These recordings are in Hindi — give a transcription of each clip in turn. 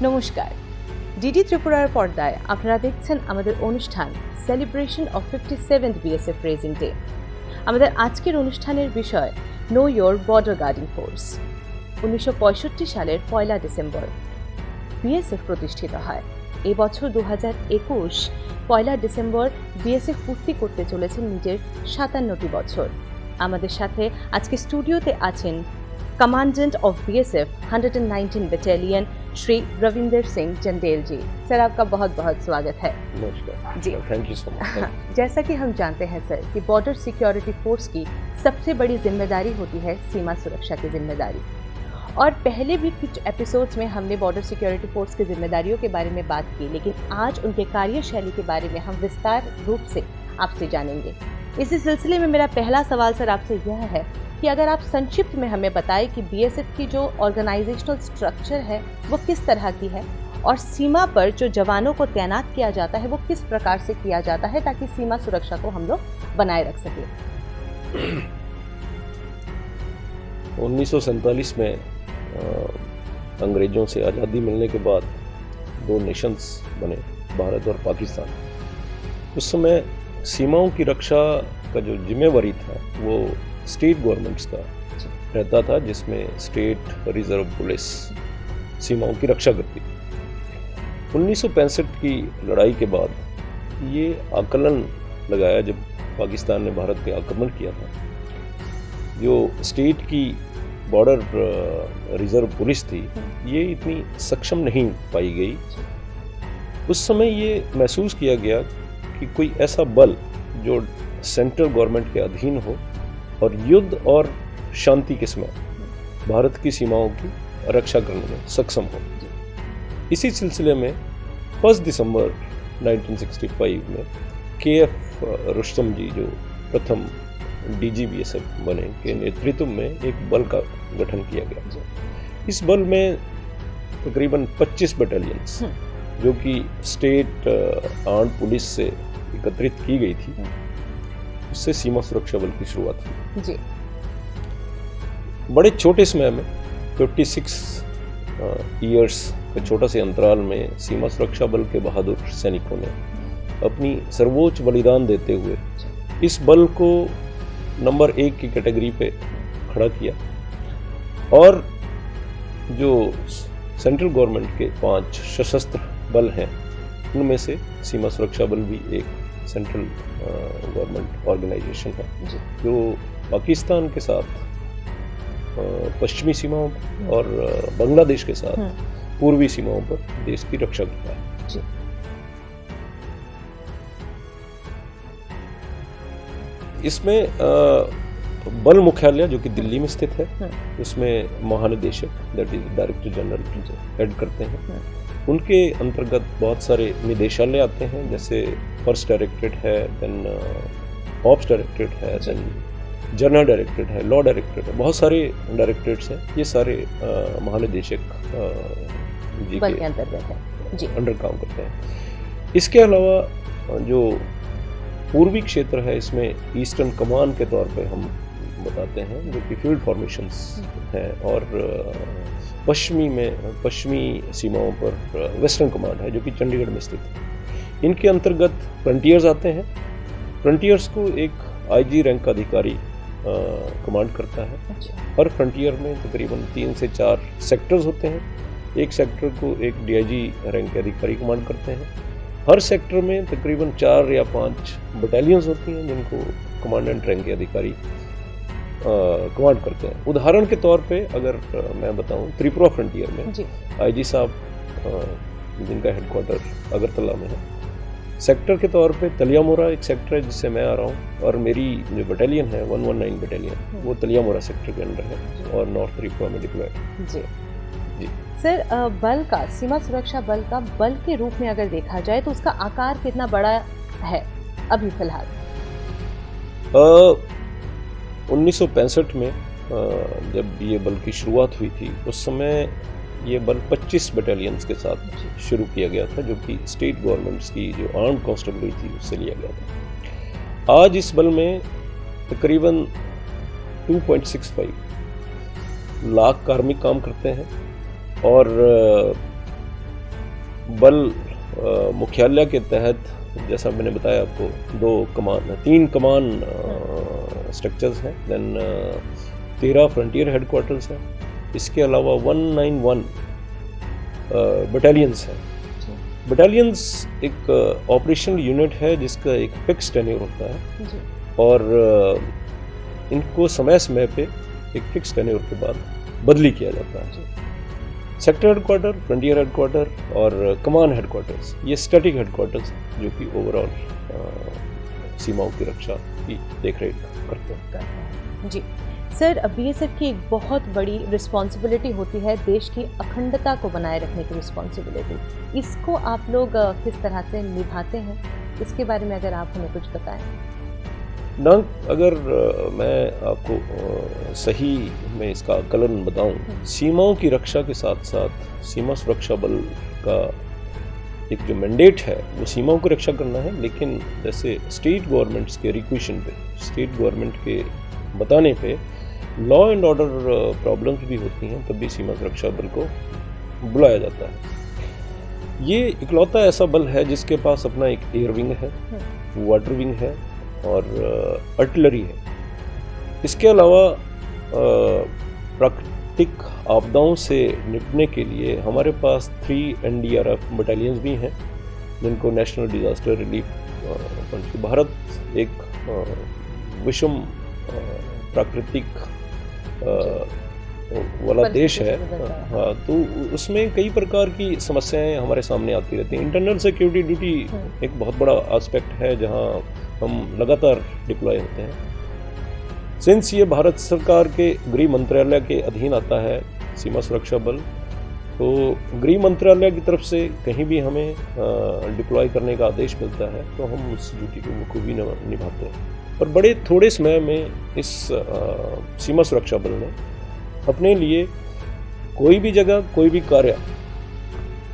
নমস্কার, ডিডি ত্রিপুরার পর্দায় আপনারা দেখছেন আমাদের অনুষ্ঠান celebration of 57th BSF raising day. আমাদের আজকের অনুষ্ঠানের বিষয় know your border guarding force. 1965 সালের 1 ডিসেম্বর বিএসএফ প্রতিষ্ঠিত হয়। এই বছর 2021 1 ডিসেম্বর বিএসএফ পূর্তি করতে চলেছেন নিজের 57টি বছর। আমাদের সাথে আজকে স্টুডিওতে আছেন commandant of BSF 119 battalion Shri Ravinder Singh Chandel ji. Sir, आपका बहुत बहुत स्वागत है। नमस्कार जी, थैंक यू सो मच। जैसा कि हम जानते हैं सर कि बॉर्डर सिक्योरिटी फोर्स की सबसे बड़ी जिम्मेदारी होती है सीमा सुरक्षा की जिम्मेदारी, और पहले भी कुछ एपिसोड्स में हमने बॉर्डर सिक्योरिटी फोर्स की जिम्मेदारियों के बारे में बात की, लेकिन आज उनके कार्यशैली के बारे में हम विस्तार रूप से आपसे जानेंगे। इसी सिलसिले में मेरा पहला सवाल सर आपसे यह है कि अगर आप संक्षिप्त में हमें बताएं कि बीएसएफ की जो ऑर्गेनाइजेशनल स्ट्रक्चर है वो किस तरह की है, और सीमा पर जो जवानों को तैनात किया जाता है वो किस प्रकार से किया जाता है ताकि सीमा सुरक्षा को हम लोग बनाए रख सकें। 1947 में अंग्रेजों से आज़ादी मिलने के बाद दो नेशंस बने, भारत और पाकिस्तान। उस समय सीमाओं की रक्षा का जो जिम्मेवारी था वो स्टेट गवर्नमेंट्स का रहता था, जिसमें स्टेट रिजर्व पुलिस सीमाओं की रक्षा करती। 1965 की लड़ाई के बाद ये आकलन लगाया, जब पाकिस्तान ने भारत पे आक्रमण किया था, जो स्टेट की बॉर्डर रिजर्व पुलिस थी ये इतनी सक्षम नहीं पाई गई। उस समय ये महसूस किया गया कि कोई ऐसा बल जो सेंट्रल गवर्नमेंट के अधीन हो और युद्ध और शांति के समय भारत की सीमाओं की रक्षा करने में सक्षम हो। इसी सिलसिले में 1 दिसंबर 1965 में KF रुस्तम जी, जो प्रथम DGBSF बने, के नेतृत्व में एक बल का गठन किया गया। इस बल में तकरीबन 25 बटालियंस जो कि स्टेट आर्म्ड पुलिस से एकत्रित की गई थी, उससे सीमा सुरक्षा बल की शुरुआत हुई जी। बड़े छोटे समय में 56 ईयर्स के छोटा से अंतराल में सीमा सुरक्षा बल के बहादुर सैनिकों ने अपनी सर्वोच्च बलिदान देते हुए इस बल को नंबर 1 की कैटेगरी पे खड़ा किया, और जो सेंट्रल गवर्नमेंट के 5 सशस्त्र बल हैं उनमें से सीमा सुरक्षा बल भी एक सेंट्रल गवर्नमेंट ऑर्गेनाइजेशन है, जो पाकिस्तान के साथ पश्चिमी सीमाओं और बांग्लादेश के साथ पूर्वी सीमाओं पर देश की रक्षा करता है। इसमें बल मुख्यालय जो कि दिल्ली में स्थित है, उसमें महानिदेशक that is director general head करते हैं। उनके अंतर्गत बहुत सारे निदेशालय आते हैं, जैसे फर्स्ट डायरेक्टरेट है, देन ऑप्स डायरेक्टरेट है, देन जनरल डायरेक्टरेट है, लॉ डायरेक्टरेट है, बहुत सारे डायरेक्टरेट्स हैं। ये सारे महानिदेशक जी बल के अंतर्गत है जी, अंडर काम करते हैं। इसके अलावा जो पूर्वी क्षेत्र है, इसमें ईस्टर्न कमान के तौर पे हम बताते हैं, जो कि फील्ड फॉर्मेशंस हैं, और पश्चिमी सीमाओं पर वेस्टर्न कमांड है, जो कि चंडीगढ़ में स्थित है। इनके अंतर्गत फ्रंटियर्स आते हैं। फ्रंटियर्स को एक IG रैंक का अधिकारी कमांड करता है। हर फ्रंटियर में तकरीबन 3 से 4 सेक्टर्स होते हैं। एक सेक्टर को एक DIG रैंक के अधिकारी कमांड करते हैं। हर सेक्टर में तकरीबन 4 या 5 बटालियंस होती हैं, जिनको कमांडेंट रैंक के अधिकारी कमांड करते हैं। उदाहरण के तौर पे अगर मैं बताऊं, त्रिपुरा फ्रंटियर में IG साहब, जिनका हेडक्वार्टर अगरतला में है, सेक्टर के तौर पे तलियामोरा एक सेक्टर है जिससे मैं आ रहा हूँ, और मेरी जो बटालियन है 119 बटालियन, वो तलियामोरा सेक्टर के अंडर है और नॉर्थ त्रिपुरा में डिप्लॉयड जी। सर, बल का, सीमा सुरक्षा बल का बल के रूप में अगर देखा जाए तो उसका आकार कितना बड़ा है अभी फिलहाल? 1965 में जब ये बल की शुरुआत हुई थी, उस समय ये बल 25 बटालियंस के साथ शुरू किया गया था, जो कि स्टेट गवर्नमेंट्स की जो आर्म्ड कांस्टेबलरी थी उससे लिया गया था। आज इस बल में तकरीबन 2.65 लाख कार्मिक काम करते हैं, और बल मुख्यालय के तहत, जैसा मैंने बताया आपको, 3 कमान स्ट्रक्चर्स हैं, देन 13 फ्रंटियर हेडक्वार्टर्स हैं, इसके अलावा 191 बटालियंस हैं। बटालियंस एक ऑपरेशनल यूनिट है जिसका एक फिक्स टेन्योर होता है जी। और इनको समय समय पे एक फिक्स टेन्योर के बाद बदली किया जाता है। सेक्टर हेडक्वार्टर, फ्रंटियर हेडक्वार्टर और कमान हेडक्वार्टर्स, ये स्टैटिक हेडक्वार्टर्स जो कि ओवरऑल सीमाओं की रक्षा की देखरेख करते हैं। जी सर, बीएसएफ की एक बहुत बड़ी रिस्पॉन्सिबिलिटी होती है देश की अखंडता को बनाए रखने की रिस्पॉन्सिबिलिटी। इसको आप लोग किस तरह से निभाते हैं, इसके बारे में अगर आप हमें कुछ बताएं। अगर मैं आपको सही में इसका आकलन बताऊं, सीमाओं की रक्षा के साथ साथ सीमा सुरक्षा बल का एक जो मैंडेट है वो सीमाओं की रक्षा करना है, लेकिन जैसे स्टेट गवर्नमेंट्स के रिक्वेशन पे, स्टेट गवर्नमेंट के बताने पे लॉ एंड ऑर्डर प्रॉब्लम्स भी होती हैं, तब भी सीमा सुरक्षा बल को बुलाया जाता है। ये इकलौता ऐसा बल है जिसके पास अपना एक एयर विंग है, वाटर विंग है और आर्टिलरी है। इसके अलावा प्राकृतिक आपदाओं से निपटने के लिए हमारे पास 3 NDRF बटालियंस भी हैं, जिनको national disaster relief fund. Bharat एक विषम प्राकृतिक वाला देश है, हाँ, तो उसमें कई प्रकार की समस्याएं हमारे सामने आती रहती हैं। इंटरनल सिक्योरिटी ड्यूटी एक बहुत बड़ा एस्पेक्ट है जहां हम लगातार डिप्लॉय होते हैं। सिंस ये भारत सरकार के गृह मंत्रालय के अधीन आता है सीमा सुरक्षा बल, तो गृह मंत्रालय की तरफ से कहीं भी हमें डिप्लॉय करने का आदेश मिलता है तो हम उस ड्यूटी को बखूबी निभाते हैं। और बड़े थोड़े समय में इस सीमा सुरक्षा बल ने अपने लिए कोई भी जगह, कोई भी कार्य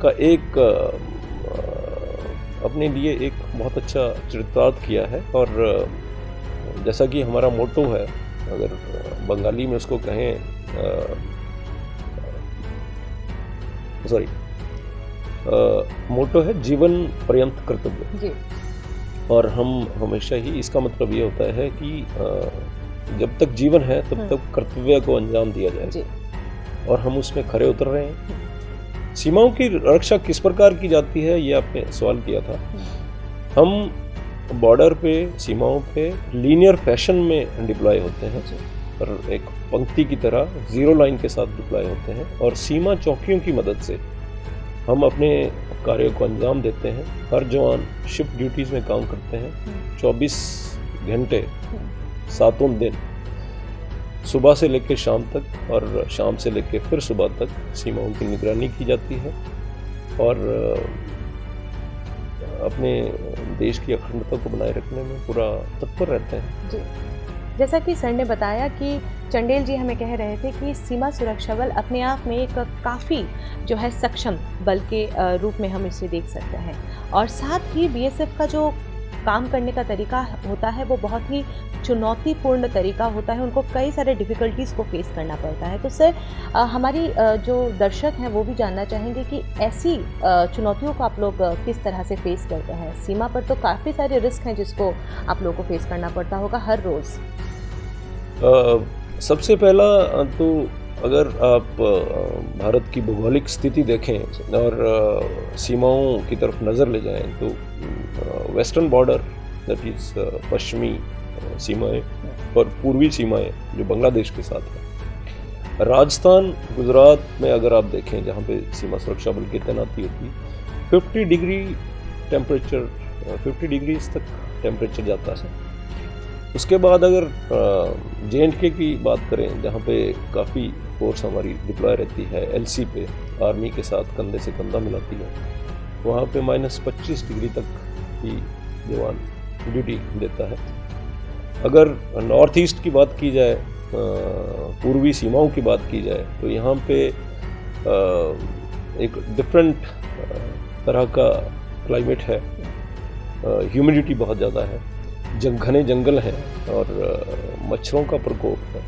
का एक अपने लिए एक बहुत अच्छा चरितार्थ किया है। और जैसा कि हमारा मोटो है, अगर बंगाली में उसको कहें, मोटो है जीवन पर्यंत कर्तव्य जी। और हम हमेशा ही, इसका मतलब ये होता है कि जब तक जीवन है तब तक कर्तव्य को अंजाम दिया जाए जी। और हम उसमें खरे उतर रहे हैं। सीमाओं की रक्षा किस प्रकार की जाती है, ये आपने सवाल किया था। हम बॉर्डर पे, सीमाओं पे लीनियर फैशन में डिप्लॉय होते हैं और एक पंक्ति की तरह जीरो लाइन के साथ डिप्लॉय होते हैं और सीमा चौकियों की मदद से हम अपने कार्य को अंजाम देते हैं। हर जवान शिफ्ट ड्यूटीज में काम करते हैं, 24 घंटे 7 दिन, सुबह से लेकर शाम तक और शाम से लेकर फिर सुबह तक सीमाओं की निगरानी की जाती है और अपने देश की अखंडता को बनाए रखने में पूरा तत्पर रहते हैं जी। जैसा कि सर ने बताया कि चंडेल जी हमें कह रहे थे कि सीमा सुरक्षा बल अपने आप में एक काफ़ी जो है सक्षम बल के रूप में हम इसे देख सकते हैं और साथ ही बीएसएफ का जो काम करने का तरीका होता है वो बहुत ही चुनौतीपूर्ण तरीका होता है। उनको कई सारे डिफ़िकल्टीज़ को फेस करना पड़ता है। तो सर हमारी जो दर्शक हैं वो भी जानना चाहेंगे कि ऐसी चुनौतियों को आप लोग किस तरह से फेस करते हैं। सीमा पर तो काफ़ी सारे रिस्क हैं जिसको आप लोगों को फेस करना पड़ता होगा हर रोज़। सबसे पहला तो अगर आप भारत की भौगोलिक स्थिति देखें और सीमाओं की तरफ नज़र ले जाएं तो वेस्टर्न बॉर्डर, दैट इज़ पश्चिमी सीमाएं और पूर्वी सीमाएं जो बांग्लादेश के साथ है। राजस्थान, गुजरात में अगर आप देखें जहाँ पे सीमा सुरक्षा बल की तैनाती होती है, 50 डिग्री टेम्परेचर, 50 डिग्री तक टेम्परेचर जाता है। उसके बाद अगर J&K की बात करें जहाँ पे काफ़ी फोर्स हमारी डिप्लॉय रहती है, LC पे आर्मी के साथ कंधे से कंधा मिलाती है, वहाँ पे -25 डिग्री तक ही जवान ड्यूटी देता है। अगर नॉर्थ ईस्ट की बात की जाए, पूर्वी सीमाओं की बात की जाए, तो यहाँ पे एक डिफरेंट तरह का क्लाइमेट है, ह्यूमिडिटी बहुत ज़्यादा है, घने जंगल हैं और मच्छरों का प्रकोप है।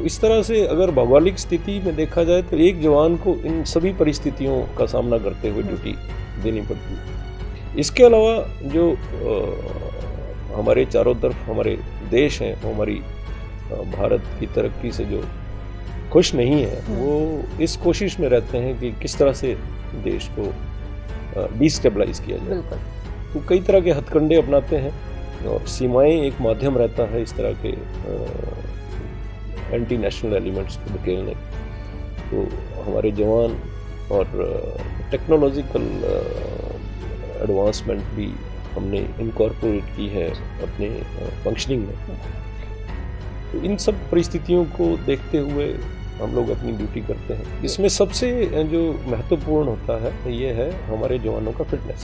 तो इस तरह से अगर भौगोलिक स्थिति में देखा जाए तो एक जवान को इन सभी परिस्थितियों का सामना करते हुए ड्यूटी देनी पड़ती है। इसके अलावा जो हमारे चारों तरफ हमारे देश हैं, वो हमारी भारत की तरक्की से जो खुश नहीं है, वो इस कोशिश में रहते हैं कि किस तरह से देश को डिस्टेबलाइज किया जाए। तो कई तरह के हथकंडे अपनाते हैं और सीमाएं एक माध्यम रहता है इस तरह के एंटी नेशनल एलिमेंट्स को धकेलने। तो हमारे जवान और टेक्नोलॉजिकल एडवांसमेंट भी हमने इनकॉर्पोरेट की है अपने फंक्शनिंग में। तो इन सब परिस्थितियों को देखते हुए हम लोग अपनी ड्यूटी करते हैं। इसमें सबसे जो महत्वपूर्ण होता है ये है हमारे जवानों का फिटनेस।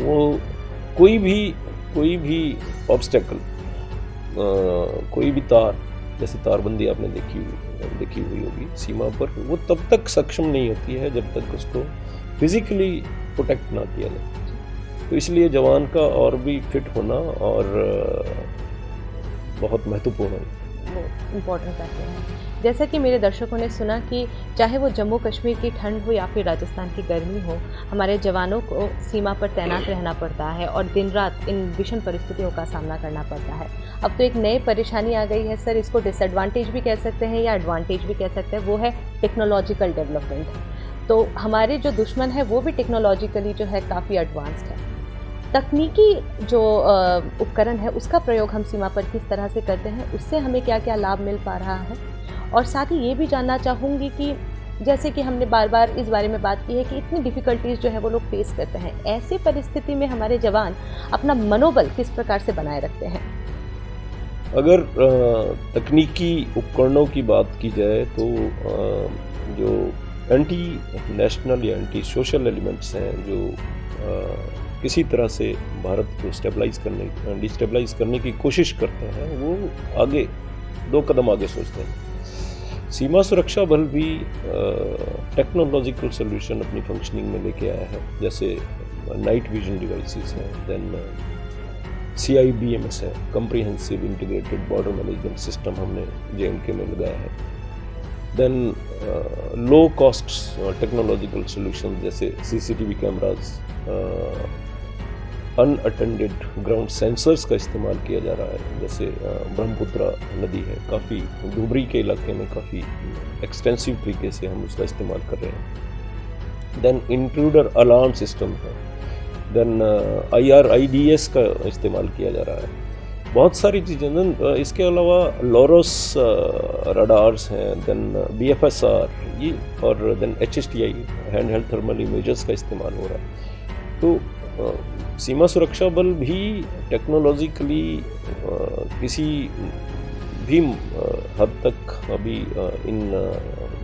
वो कोई भी ऑब्स्टेकल, कोई भी तार, जैसे तारबंदी आपने देखी हुई होगी सीमा पर, वो तब तक सक्षम नहीं होती है जब तक उसको फिजिकली प्रोटेक्ट ना किया जाए। तो इसलिए जवान का और भी फिट होना और बहुत महत्वपूर्ण है, वो इम्पोर्टेंट फैक्टर है। जैसा कि मेरे दर्शकों ने सुना कि चाहे वो जम्मू कश्मीर की ठंड हो या फिर राजस्थान की गर्मी हो, हमारे जवानों को सीमा पर तैनात रहना पड़ता है और दिन रात इन विषम परिस्थितियों का सामना करना पड़ता है। अब तो एक नई परेशानी आ गई है सर, इसको डिसएडवांटेज भी कह सकते हैं या एडवांटेज भी कह सकते हैं, वो है टेक्नोलॉजिकल डेवलपमेंट। तो हमारे जो दुश्मन है वो भी टेक्नोलॉजिकली जो है काफ़ी एडवांस्ड है। तकनीकी जो उपकरण है उसका प्रयोग हम सीमा पर किस तरह से करते हैं, उससे हमें क्या क्या लाभ मिल पा रहा है। और साथ ही ये भी जानना चाहूँगी कि जैसे कि हमने बार बार इस बारे में बात की है कि इतनी डिफ़िकल्टीज़ जो है वो लोग फेस करते हैं, ऐसी परिस्थिति में हमारे जवान अपना मनोबल किस प्रकार से बनाए रखते हैं। अगर तकनीकी उपकरणों की बात की जाए तो जो एंटी नेशनल या एंटी सोशल एलिमेंट्स हैं जो किसी तरह से भारत को डिस्टेबलाइज करने की कोशिश करते हैं, वो आगे 2 कदम आगे सोचते हैं। सीमा सुरक्षा बल भी टेक्नोलॉजिकल सोल्यूशन अपनी फंक्शनिंग में लेके आया है, जैसे नाइट विजन डिवाइसेस हैं, देन CIBMS है, comprehensive integrated border management system हमने JNK में लगाया है। Then low cost technological solution जैसे CCTV cameras, unattended ground sensors का इस्तेमाल किया जा रहा है। जैसे ब्रह्मपुत्र नदी है, काफ़ी डुबरी के इलाके में काफ़ी एक्सटेंसिव तरीके से हम उसका इस्तेमाल कर रहे हैं। देन इंट्रूडर अलार्म सिस्टम है, देन IRIDS का इस्तेमाल किया जा रहा है। बहुत सारी चीज़ें। इसके अलावा लोरस रडार्स हैं, देन BFSR ये, और then HSTI hand held thermal images का इस्तेमाल हो रहा है। तो सीमा सुरक्षा बल भी टेक्नोलॉजिकली किसी भी हद तक अभी इन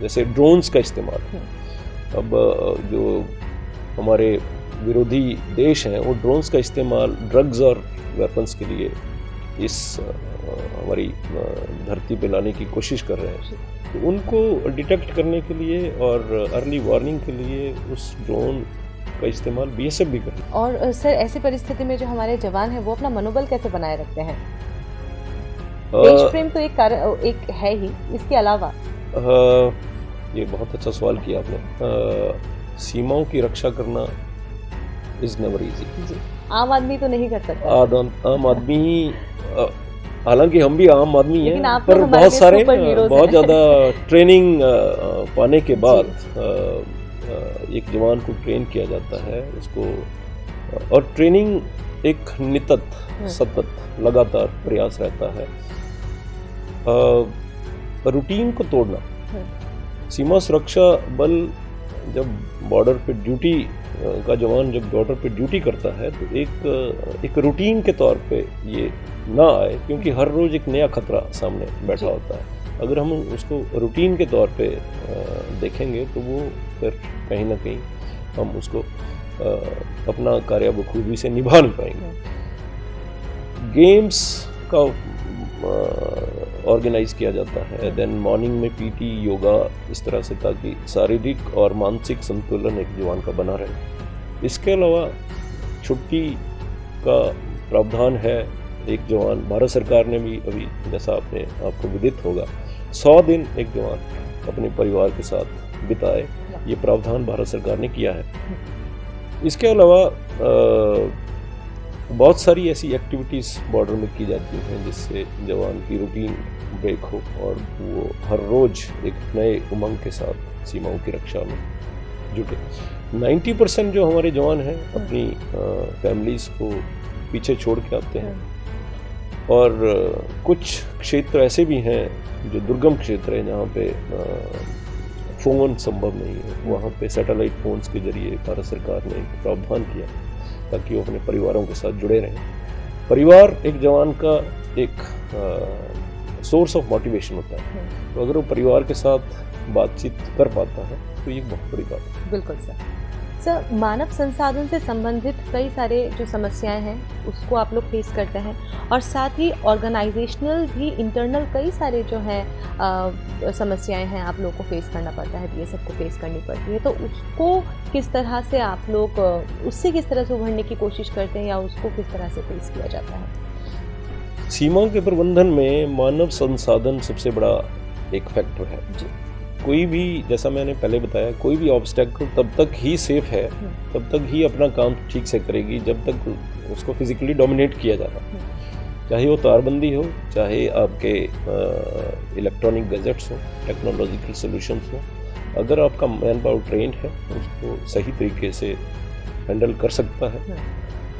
जैसे ड्रोन्स का इस्तेमाल, अब जो हमारे विरोधी देश हैं वो ड्रोन्स का इस्तेमाल ड्रग्स और वेपन्स के लिए इस हमारी धरती पे लाने की कोशिश कर रहे हैं। तो उनको डिटेक्ट करने के लिए और अर्ली वार्निंग के लिए उस ड्रोन का इस्तेमाल BSF भी कर रही है। और सर ऐसी परिस्थिति में जो हमारे जवान हैं वो अपना मनोबल कैसे बनाए रखते हैं? देश प्रेम तो एक है ही, इसके अलावा ये बहुत अच्छा सवाल किया आपने। सीमाओं की रक्षा करना इज नेवर इजी। आम आदमी तो नहीं कर सकता। आम आदमी, हालांकि हम भी आम आदमी हैं, पर बहुत ज़्यादा ट्रेनिंग पाने के बाद एक जवान को ट्रेन किया जाता है उसको, और ट्रेनिंग एक नितत सतत लगातार प्रयास रहता है रूटीन को तोड़ना। सीमा सुरक्षा बल जब बॉर्डर पे ड्यूटी का जवान जब बॉर्डर पे ड्यूटी करता है तो एक रूटीन के तौर पे ये ना आए, क्योंकि हर रोज़ एक नया खतरा सामने बैठा होता है। अगर हम उसको रूटीन के तौर पे देखेंगे तो वो फिर कहीं ना कहीं हम उसको अपना कार्य बखूबी से निभा नहीं पाएंगे। गेम्स का ऑर्गेनाइज किया जाता है, देन मॉर्निंग में PT, योगा, इस तरह से, ताकि शारीरिक और मानसिक संतुलन एक जवान का बना रहे। इसके अलावा छुट्टी का प्रावधान है। एक जवान, भारत सरकार ने भी अभी, जैसा आपको विदित होगा, 100 दिन एक जवान अपने परिवार के साथ बिताए, ये प्रावधान भारत सरकार ने किया है। इसके अलावा बहुत सारी ऐसी एक्टिविटीज़ बॉर्डर में की जाती हैं जिससे जवान की रूटीन ब्रेक हो और वो हर रोज़ एक नए उमंग के साथ सीमाओं की रक्षा में जुटे। 90% जो हमारे जवान हैं अपनी फैमिलीज़ को पीछे छोड़ के आते हैं, और कुछ क्षेत्र ऐसे भी हैं जो दुर्गम क्षेत्र हैं जहाँ पे फ़ोन संभव नहीं है, वहाँ पे सैटेलाइट फ़ोन्स के जरिए भारत सरकार ने एक प्रावधान किया ताकि वो अपने परिवारों के साथ जुड़े रहें। परिवार एक जवान का एक सोर्स ऑफ मोटिवेशन होता है, तो अगर वो परिवार के साथ बातचीत कर पाता है तो ये बहुत बड़ी बात है। बिल्कुल सर, मानव संसाधन से संबंधित कई सारे जो समस्याएं हैं उसको आप लोग फेस करते हैं, और साथ ही ऑर्गेनाइजेशनल भी इंटरनल कई सारे जो हैं समस्याएं हैं आप लोग को फेस करना पड़ता है, बीएसएफ को फेस करनी पड़ती है। तो उसको किस तरह से आप लोग उससे किस तरह से उभरने की कोशिश करते हैं या उसको किस तरह से फेस किया जाता है? सीमा के प्रबंधन में मानव संसाधन सबसे बड़ा एक फैक्टर है जी। कोई भी, जैसा मैंने पहले बताया, कोई भी ऑब्स्टेकल तब तक ही सेफ है, तब तक ही अपना काम ठीक से करेगी जब तक उसको फिजिकली डोमिनेट किया जाता है। चाहे वो तारबंदी हो, चाहे आपके इलेक्ट्रॉनिक गैजेट्स हो, टेक्नोलॉजिकल सॉल्यूशंस हो, अगर आपका मैन पावर ट्रेंड है उसको सही तरीके से हैंडल कर सकता है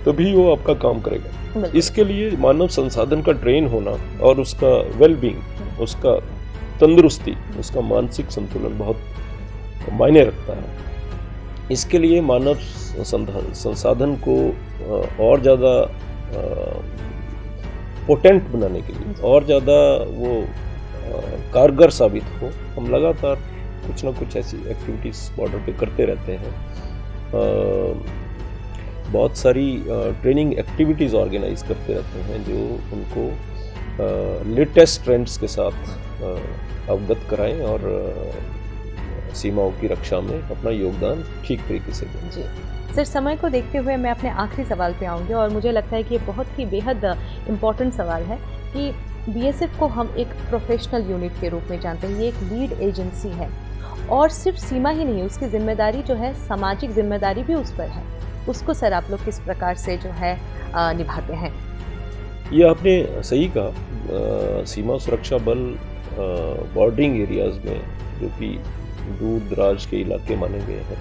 तभी वो आपका काम करेगा। इसके लिए मानव संसाधन का ट्रेन होना और उसका वेलबींग, उसका तंदुरुस्ती, उसका मानसिक संतुलन बहुत मायने रखता है। इसके लिए मानव संसाधन को और ज़्यादा पोटेंट बनाने के लिए, और ज़्यादा वो कारगर साबित हो, हम लगातार कुछ ना कुछ ऐसी एक्टिविटीज़ बॉर्डर पे करते रहते हैं। बहुत सारी ट्रेनिंग एक्टिविटीज़ ऑर्गेनाइज करते रहते हैं जो उनको लेटेस्ट ट्रेंड्स के साथ अवगत कराएं और सीमाओं की रक्षा में अपना योगदान ठीक तरीके से दें। जी सर, समय को देखते हुए मैं अपने आखिरी सवाल पे आऊँगी, और मुझे लगता है कि ये बहुत ही बेहद इम्पॉर्टेंट सवाल है कि बीएसएफ को हम एक प्रोफेशनल यूनिट के रूप में जानते हैं, ये एक लीड एजेंसी है, और सिर्फ सीमा ही नहीं, उसकी जिम्मेदारी जो है, सामाजिक जिम्मेदारी भी उस पर है। उसको सर आप लोग किस प्रकार से जो है निभाते हैं? ये आपने सही कहा। सीमा सुरक्षा बल बॉर्डरिंग एरियाज़ में, जो कि दूर दराज के इलाके माने गए हैं,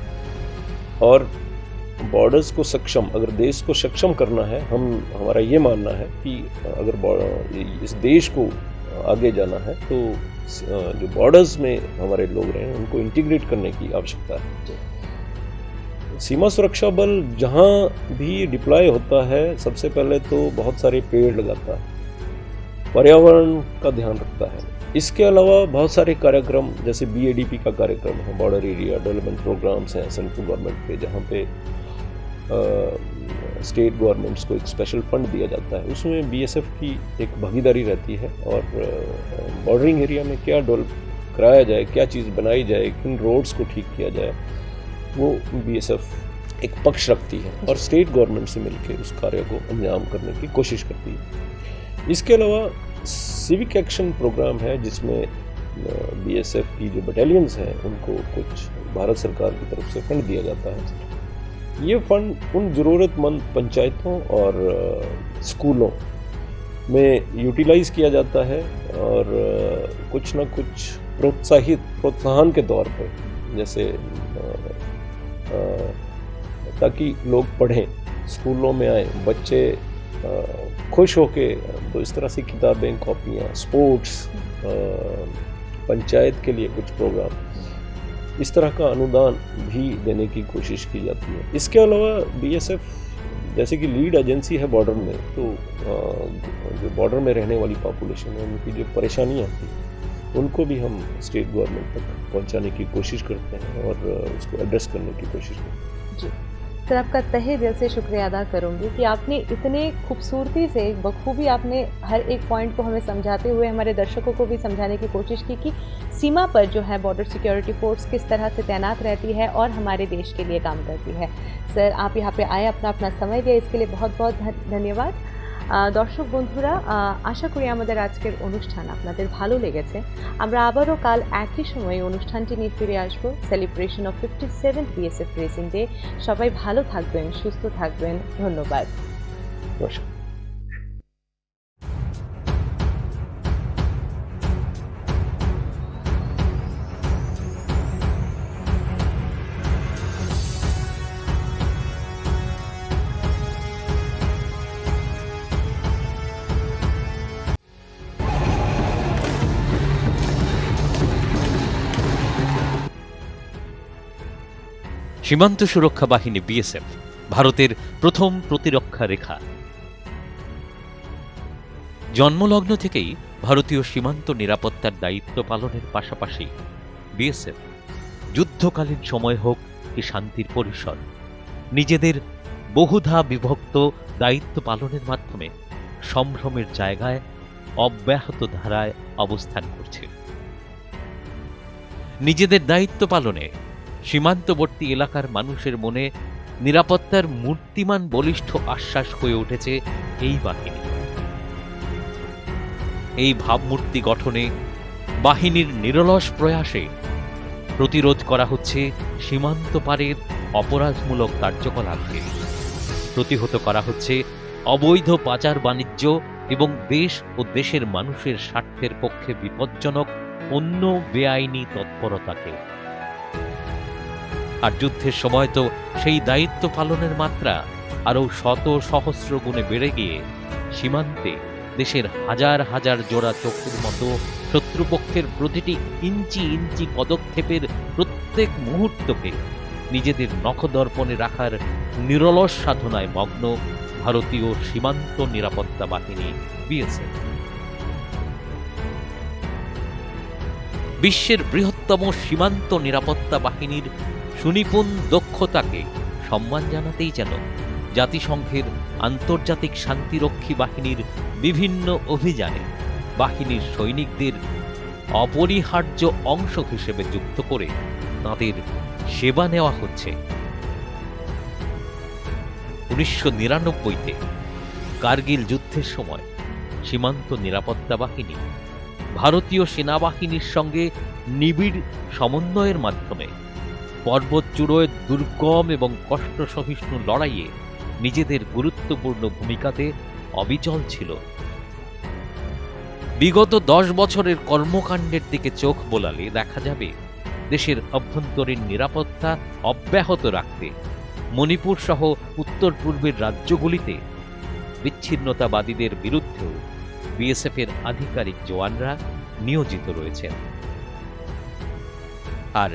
और बॉर्डर्स को सक्षम, अगर देश को सक्षम करना है, हमारा ये मानना है कि अगर इस देश को आगे जाना है तो जो बॉर्डर्स में हमारे लोग रहे हैं उनको इंटीग्रेट करने की आवश्यकता है। सीमा सुरक्षा बल जहाँ भी डिप्लॉय होता है, सबसे पहले तो बहुत सारे पेड़ लगाता है, पर्यावरण का ध्यान रखता है। इसके अलावा बहुत सारे कार्यक्रम, जैसे BADP का कार्यक्रम है, बॉर्डर एरिया डेवलपमेंट प्रोग्राम्स हैं सेंट्रल गवर्नमेंट के, जहाँ पे स्टेट गवर्नमेंट्स को एक स्पेशल फंड दिया जाता है, उसमें BSF की एक भागीदारी रहती है, और बॉर्डरिंग एरिया में क्या डेवलप कराया जाए, क्या चीज़ बनाई जाए, किन रोड्स को ठीक किया जाए, वो BSF एक पक्ष रखती है और स्टेट गवर्नमेंट से मिलकर उस कार्य को अंजाम करने की कोशिश करती है। इसके अलावा सिविक एक्शन प्रोग्राम है जिसमें BSF की जो बटालियंस हैं उनको कुछ भारत सरकार की तरफ से फंड दिया जाता है। ये फंड उन ज़रूरतमंद पंचायतों और स्कूलों में यूटिलाइज किया जाता है, और कुछ ना कुछ प्रोत्साहन के तौर पर, जैसे ताकि लोग पढ़ें, स्कूलों में आए, बच्चे खुश होके, तो इस तरह से किताबें, कॉपियाँ, स्पोर्ट्स, पंचायत के लिए कुछ प्रोग्राम, इस तरह का अनुदान भी देने की कोशिश की जाती है। इसके अलावा BSF जैसे कि लीड एजेंसी है बॉर्डर में, तो जो बॉर्डर में रहने वाली पॉपुलेशन है उनकी जो परेशानियाँ थी उनको भी हम स्टेट गवर्नमेंट तक पहुंचाने की कोशिश करते हैं और उसको एड्रेस करने की कोशिश करते हैं। जी सर, आपका तहे दिल से शुक्रिया अदा करूंगी कि आपने इतने खूबसूरती से, बखूबी आपने हर एक पॉइंट को हमें समझाते हुए हमारे दर्शकों को भी समझाने की कोशिश की कि सीमा पर जो है बॉर्डर सिक्योरिटी फोर्स किस तरह से तैनात रहती है और हमारे देश के लिए काम करती है। सर, आप यहाँ पे आए, अपना समय दिया, इसके लिए बहुत बहुत धन्यवाद। দর্শক বন্ধুরা, আশা করি আমাদের আজকের অনুষ্ঠান আপনাদের ভালো লেগেছে। আমরা আবারও কাল একই সময়ে অনুষ্ঠানটি নিয়ে ফিরে আসব, celebration of 57th BSF raising day. সবাই ভালো থাকবেন, সুস্থ থাকবেন। ধন্যবাদ। নমস্কার। সীমান্ত সুরক্ষা বাহিনী বিএসএফ ভারতের প্রথম প্রতিরক্ষা রেখা। জন্মলগ্ন থেকেই ভারতীয় সীমান্ত নিরাপত্তার দায়িত্ব পালনের পাশাপাশি বিএসএফ যুদ্ধকালীন সময় হোক কি শান্তির পরিসর, নিজেদের বহুধা বিভক্ত দায়িত্ব পালনের মাধ্যমে সম্ভ্রমের জায়গায় অব্যাহত ধারায় অবস্থান করছে। নিজেদের দায়িত্ব পালনে সীমান্তবর্তী এলাকার মানুষের মনে নিরাপত্তার মূর্তিমান বলিষ্ঠ আশ্বাস হয়ে উঠেছে এই বাহিনী। এই ভাবমূর্তি গঠনে বাহিনীর নিরলস প্রয়াসে প্রতিরোধ করা হচ্ছে সীমান্ত পারের অপরাধমূলক কার্যকলাপকে, প্রতিহত করা হচ্ছে অবৈধ পাচার বাণিজ্য এবং দেশ ও দেশের মানুষের স্বার্থের পক্ষে বিপজ্জনক অন্য বেআইনি তৎপরতাকে। আর যুদ্ধের সময় তো সেই দায়িত্ব পালনের মাত্রা আরও শত সহস্র গুণে বেড়ে গিয়ে সীমান্তে দেশের হাজার হাজার জোড়া চোখের মতো শত্রুপক্ষের প্রতিটি ইঞ্চি ইঞ্চি পদক্ষেপের প্রত্যেক মুহূর্তকে নিজেদের নখদর্পণে রাখার নিরলস সাধনায় মগ্ন ভারতীয় সীমান্ত নিরাপত্তা বাহিনী বিএসএফ। বিশ্বের বৃহত্তম সীমান্ত নিরাপত্তা বাহিনীর সুনিপুণ দক্ষতাকে সম্মান জানাতেই যেন জাতিসংঘের আন্তর্জাতিক শান্তিরক্ষী বাহিনীর বিভিন্ন অভিযানে বাহিনীর সৈনিকদের অপরিহার্য অংশ হিসেবে যুক্ত করে তাদের সেবা নেওয়া হচ্ছে। 1999-তে কার্গিল যুদ্ধের সময় সীমান্ত নিরাপত্তা বাহিনী ভারতীয় সেনাবাহিনীর সঙ্গে নিবিড় সমন্বয়ের মাধ্যমে পর্বত চূড়োয় দুর্গম এবং কষ্ট সহিষ্ণু লড়াইয়ে নিজেদের গুরুত্বপূর্ণ ভূমিকাতে অবিচল ছিল। বিগত 10 বছরের কর্মকাণ্ডের দিকে চোখ বোলালে দেখা যাবে দেশের অভ্যন্তরীণ নিরাপত্তা অব্যাহত রাখতে মণিপুর সহ উত্তর পূর্বের রাজ্যগুলিতে বিচ্ছিন্নতাবাদীদের বিরুদ্ধেও বিএসএফের আধিকারিক জওয়ানরা নিয়োজিত রয়েছেন। আর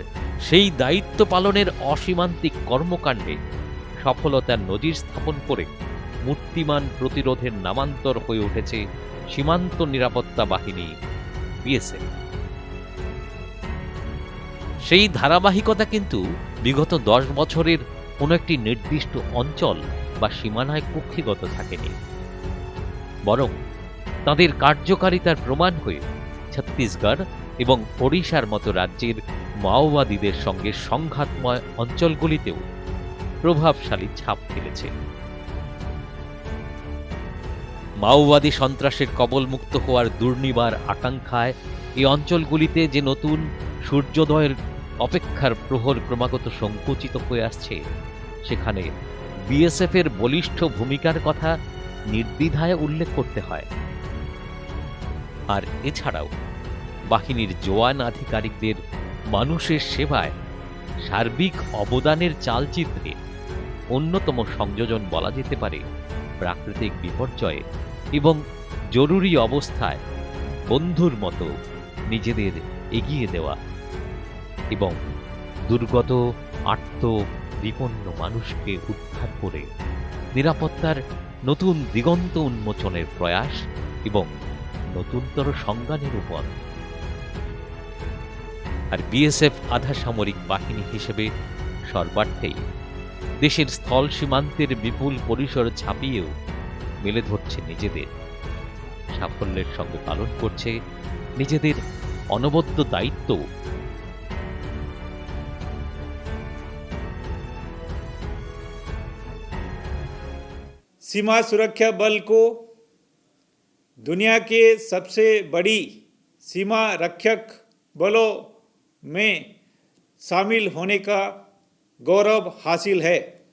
সেই দায়িত্ব পালনের অসীমান্তিক কর্মকাণ্ডে সফলতার নজির স্থাপন করে মূর্তিমান প্রতিরোধের নামান্তর হয়ে উঠেছে সীমান্ত নিরাপত্তা বাহিনী বিএসএফ। সেই ধারাবাহিকতা কিন্তু বিগত 10 বছরের কোনো একটি নির্দিষ্ট অঞ্চল বা সীমানায় কক্ষিগত থাকেনি, বরং তাদের কার্যকারিতার প্রমাণ হয়ে ছত্তিশগড় এবং ওড়িশার মতো রাজ্যের মাওবাদীদের সঙ্গে সংঘাতময় অঞ্চলগুলিতেও প্রভাবশালী ছাপ ফেলেছে। মাওবাদী সন্ত্রাসের কবলমুক্ত হওয়ার দুর্নিবার আকাঙ্ক্ষায় এই অঞ্চলগুলিতে যে নতুন সূর্যোদয়ের অপেক্ষার প্রহর ক্রমাগত সংকুচিত হয়ে আসছে, সেখানে বিএসএফের বলিষ্ঠ ভূমিকার কথা নির্দ্বিধায় উল্লেখ করতে হয়। আর এছাড়াও বাহিনীর জওয়ান আধিকারিকদের মানুষের সেবায় সার্বিক অবদানের চালচিত্রে অন্যতম সংযোজন বলা যেতে পারে প্রাকৃতিক বিপর্যয়ে এবং জরুরি অবস্থায় বন্ধুর মতো নিজেদের এগিয়ে দেওয়া এবং দুর্গত আর্ত বিপন্ন মানুষকে উদ্ধার করে নিরাপত্তার নতুন দিগন্ত উন্মোচনের প্রয়াস এবং নতুনতর সংজ্ঞানের উপর। আর বিএসএফ আধা সামরিক বাহিনী হিসেবে সর্বার্থেই দেশের স্থল সীমান্তের বিপুল পরিসর ছাপিয়েও মেলে ধরছে নিজেদের, সাফল্যের সঙ্গে পালন করছে নিজেদের অনবদ্য দায়িত্ব। सीमा सुरक्षा बल को दुनिया के सबसे बड़ी सीमा रक्षक बलों में शामिल होने का गौरव हासिल है।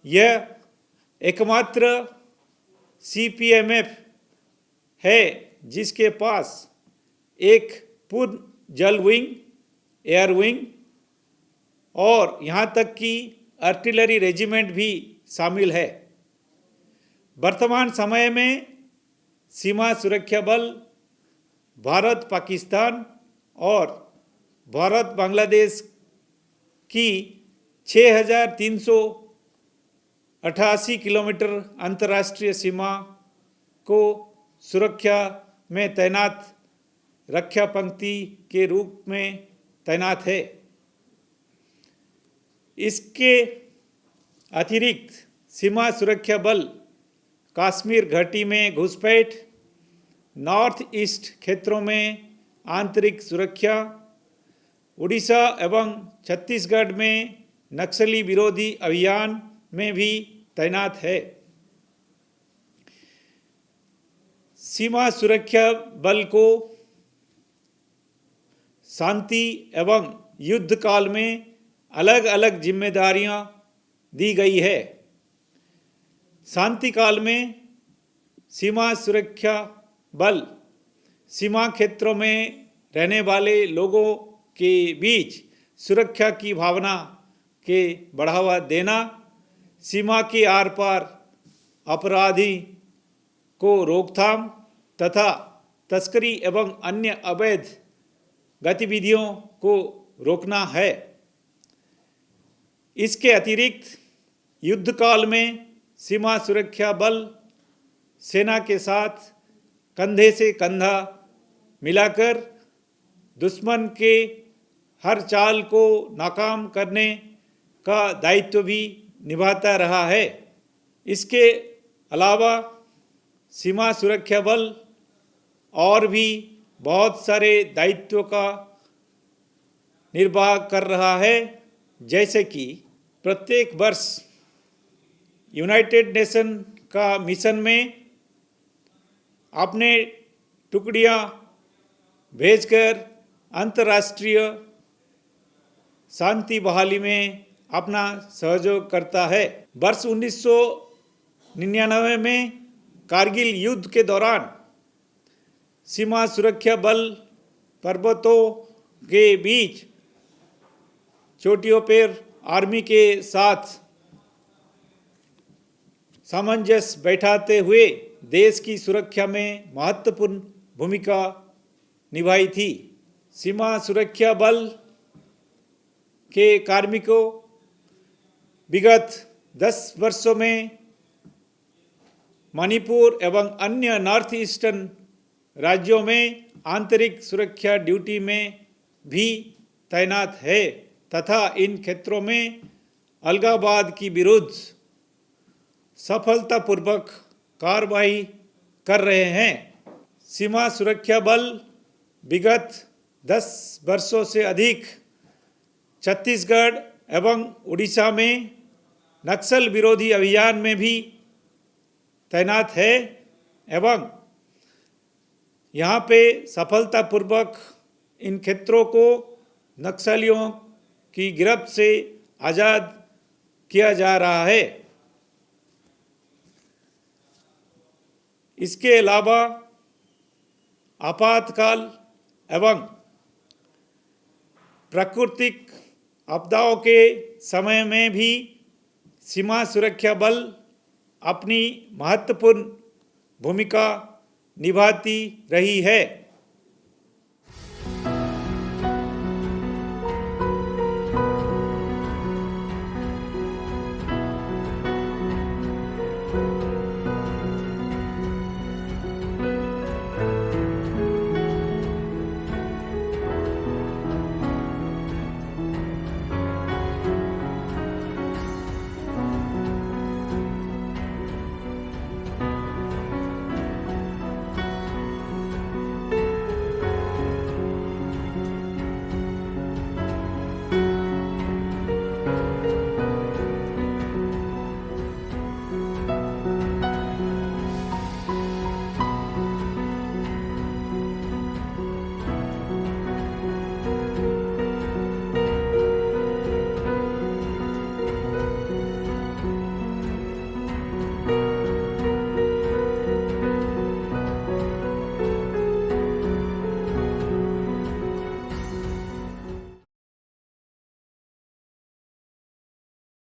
यह एकमात्र सीपीएमएफ है जिसके पास एक पूर्ण जल विंग, एयर विंग और यहाँ तक कि आर्टिलरी रेजिमेंट भी शामिल है। वर्तमान समय में सीमा सुरक्षा बल भारत पाकिस्तान और भारत बांग्लादेश की 6,388 किलोमीटर अंतर्राष्ट्रीय सीमा को सुरक्षा में तैनात रक्षा पंक्ति के रूप में तैनात है। इसके अतिरिक्त सीमा सुरक्षा बल कश्मीर घाटी में घुसपैठ, नॉर्थ ईस्ट क्षेत्रों में आंतरिक सुरक्षा, उड़ीसा एवं छत्तीसगढ़ में नक्सली विरोधी अभियान में भी तैनात है। सीमा सुरक्षा बल को शांति एवं युद्ध काल में अलग अलग जिम्मेदारियां दी गई है। शांति काल में सीमा सुरक्षा बल सीमा क्षेत्रों में रहने वाले लोगों के बीच सुरक्षा की भावना के बढ़ावा देना, सीमा के आर पार अपराधी को रोकथाम तथा तस्करी एवं अन्य अवैध गतिविधियों को रोकना है। इसके अतिरिक्त युद्ध काल में सीमा सुरक्षा बल सेना के साथ कंधे से कंधा मिलाकर दुश्मन के हर चाल को नाकाम करने का दायित्व भी निभाता रहा है। इसके अलावा सीमा सुरक्षा बल और भी बहुत सारे दायित्वों का निर्वाह कर रहा है, जैसे कि प्रत्येक वर्ष यूनाइटेड नेशन का मिशन में अपने टुकड़ियां भेजकर अंतर्राष्ट्रीय शांति बहाली में अपना सहयोग करता है। वर्ष 1999 में कारगिल युद्ध के दौरान सीमा सुरक्षा बल पर्वतों के बीच चोटियों पर आर्मी के साथ सामंजस्य बैठाते हुए देश की सुरक्षा में महत्वपूर्ण भूमिका निभाई थी। सीमा सुरक्षा बल के कार्मिकों विगत 10 वर्षों में मणिपुर एवं अन्य नॉर्थ ईस्टर्न राज्यों में आंतरिक सुरक्षा ड्यूटी में भी तैनात है तथा इन क्षेत्रों में अलगाववाद की विरुद्ध सफलतापूर्वक कार्रवाई कर रहे हैं। सीमा सुरक्षा बल विगत 10 वर्षों से अधिक छत्तीसगढ़ एवं उड़ीसा में नक्सल विरोधी अभियान में भी तैनात है एवं यहाँ पे सफलतापूर्वक इन क्षेत्रों को नक्सलियों की गिरफ्त से आज़ाद किया जा रहा है। इसके अलावा आपातकाल एवं प्राकृतिक आपदाओं के समय में भी सीमा सुरक्षा बल अपनी महत्वपूर्ण भूमिका निभाती रही है।